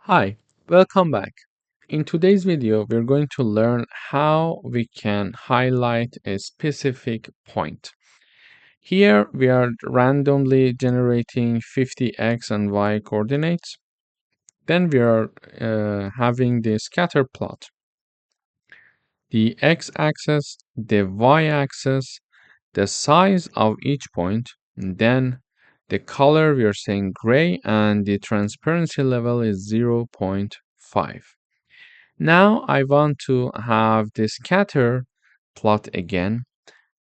Hi, welcome back. In today's video, we're going to learn how we can highlight a specific point. Here, we are randomly generating 50 x and y coordinates. Then we are having the scatter plot, the x-axis, the y-axis, the size of each point, and then the color we are saying gray, and the transparency level is 0.5. Now I want to have the scatter plot again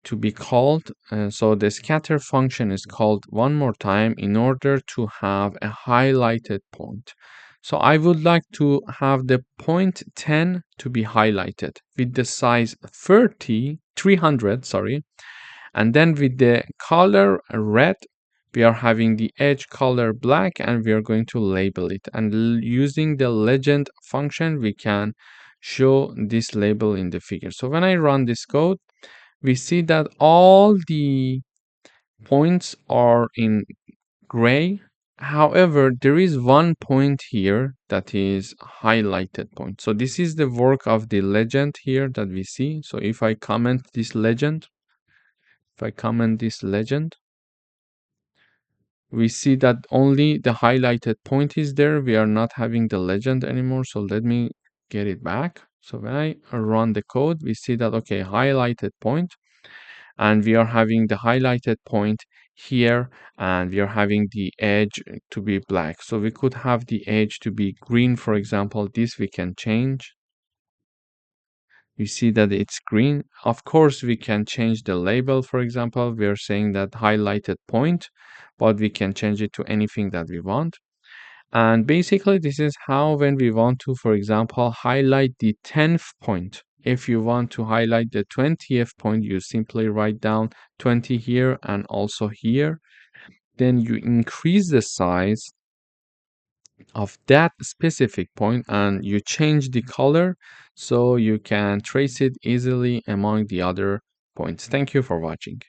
to be called. So the scatter function is called one more time in order to have a highlighted point. So I would like to have the point 10 to be highlighted with the size 300, sorry. And then with the color red, we are having the edge color black, and we are going to label it. And using the legend function, we can show this label in the figure. So when I run this code, we see that all the points are in gray. However, there is one point here that is highlighted point. So this is the work of the legend here that we see. So if I comment this legend, we see that only the highlighted point is there. We are not having the legend anymore. So let me get it back. So when I run the code, we see that, okay, highlighted point, and we are having the highlighted point here, and we are having the edge to be black. So we could have the edge to be green, for example. This we can change. You see that it's green. Of course, we can change the label. For example, we are saying that highlighted point, but we can change it to anything that we want. And basically, this is how, when we want to, for example, highlight the 10th point. If you want to highlight the 20th point, you simply write down 20 here and also here. Then you increase the size of that specific point and you change the color so you can trace it easily among the other points. Thank you for watching.